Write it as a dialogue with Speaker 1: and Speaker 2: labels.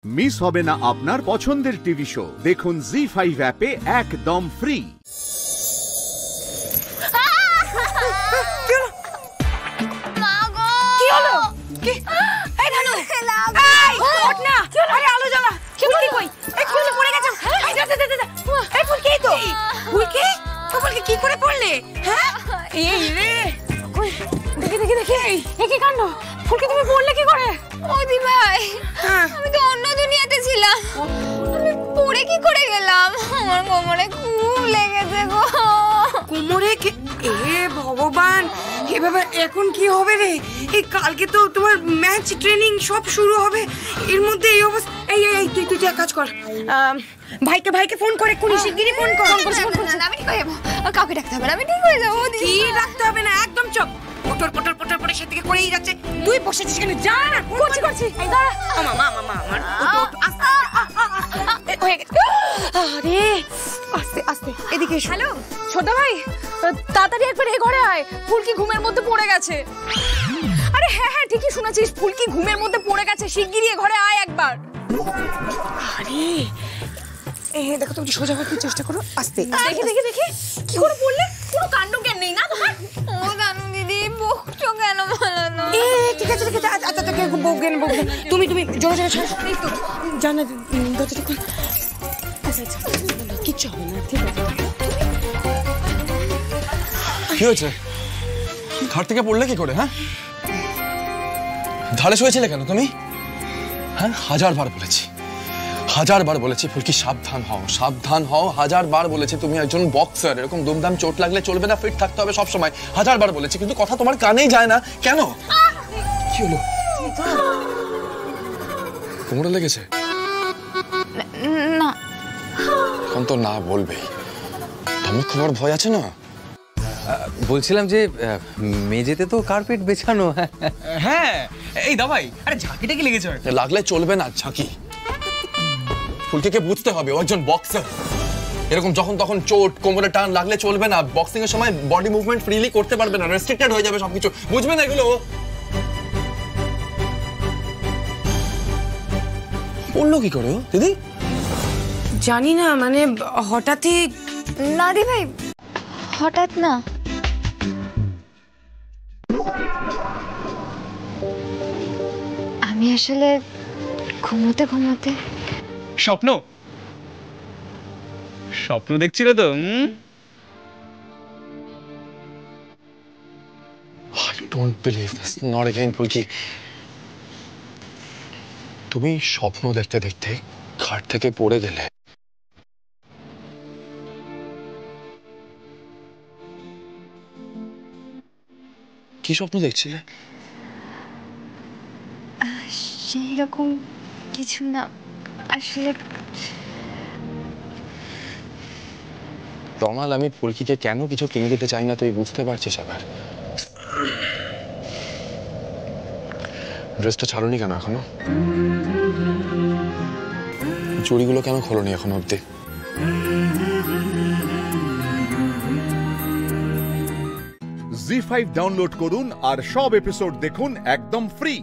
Speaker 1: Miss হবে না আপনার পছন্দের টিভি শো। দেখুন জি5 অ্যাপে একদম ফ্রি।
Speaker 2: কি করে পড়লে? দেখি কাণ্ড। ফুলকি তুমি পড়লে কি করে?
Speaker 3: ওদি ভাই, আমি তো অন্য দুনিয়াতে ছিলাম। আমি পড়ে কি করে গেলাম? আমার কোমরে খুব লেগেছে গো।
Speaker 2: কোমরে? ভগবান, এভাবে এখন কি হবে রে? এই কালকে তো তোমার ম্যাচ ট্রেনিং সব শুরু হবে, এর মধ্যে এই অবস্থা। এই তুই এক কাজ কর, ভাইকে ফোন করে, কোন শিগগিরই ফোন কর।
Speaker 3: আমি ঠিক হয়ে যাবো, কাউকে ডাকতে হবে না, আমি ঠিক হয়ে যাবো।
Speaker 2: কি ডাকতে হবে না, একদম চুপ। পটর সেদিকে করেই যাচ্ছে। তুই বসেছিস কেন? যা না, করছি। এই দাঁড়া। মামা আমার আরে আস্তে এদিকে।
Speaker 4: হ্যালো ছোট ভাই, তাড়াতাড়ি একবার এই ঘরে আয়। ফুলকি ঘুমের মধ্যে পড়ে গেছে। আরে হ্যাঁ ঠিকই শুনেছিস, ফুলকি ঘুমের মধ্যে পড়ে গেছে। শিগগিরই ঘরে আয় একবার।
Speaker 2: আরে দেখো, তুমি সোজা করতে চেষ্টা করো। আস্তে
Speaker 4: দেখি কি করে পড়লে? কোনো কাণ্ড জ্ঞান নেই না তোমার?
Speaker 3: ও জানো দিদি, বকছো কেন বলো না?
Speaker 2: ঠিক আছে আচ্ছা বকবেন। তুমি জোরে এই তো জানা দরজাটা খুল। আচ্ছা কিচ্ছু হবে না, ঠিক আছে।
Speaker 5: কি হয়েছে? ঘর থেকে পড়লে কি করে? হ্যাঁ, ধারে শুয়েছিলে কেন তুমি? হ্যাঁ, হাজার বার বলেছি ফুলকি সাবধান হও। হাজার বার বলেছি তুমি একজন বক্সার, এরকম দুমদাম চোট লাগলে চলবে না, ফিট থাকতে হবে সব সময়। হাজার বার বলেছি, কিন্তু কথা তোমার কানেই যায় না কেন? কি হলো? কোমরে লেগেছে?
Speaker 3: না।
Speaker 5: এখন তো না বলবেই। তুমি খবর ভয় আছে না?
Speaker 6: বলছিলাম যে মেঝেতে তো কার্পেট বেছানো।
Speaker 7: হ্যাঁ, এই দাবাই, আরে ঝাঁকিটা কি লেগেছে?
Speaker 5: লাগলে চলবে না ঝাঁকি। ফুলকিকে বুঝতে হবে ও একজন বক্সার। এরকম যখন তখন চোট, কোমরে টান লাগলে চলবে না। বক্সিং এর সময় বডি মুভমেন্ট ফ্রিলি করতে পারবে না, রেস্ট্রিক্টেড হয়ে যাবে সবকিছু। বুঝবে না এগুলো? বললো কি করে দিদি?
Speaker 2: জানি না, মানে হঠাৎই।
Speaker 3: না দি ভাই, হঠাৎ না। আমি আসলে ঘুমোতে
Speaker 7: স্বপ্ন দেখছিল তো।
Speaker 5: I don't believe this. Not again, ফুলকি। তুমি স্বপ্ন দেখতে দেখতে খাট থেকে পড়ে গেলে। কি স্বপ্ন দেখছিলে?
Speaker 3: সেই রকম কিছু না আসলে।
Speaker 5: তমাল, আমি ফুলকিকে কেন কিছু কিনে দিতে চাই না তুই বুঝতে পারছিস? আবার ড্রেসটা ছাড়ুনি কেন এখনো? চুড়িগুলো কেন খোলনি এখনো অব্দি?
Speaker 1: জি5 ডাউনলোড করুন আর সব এপিসোড দেখুন একদম ফ্রি।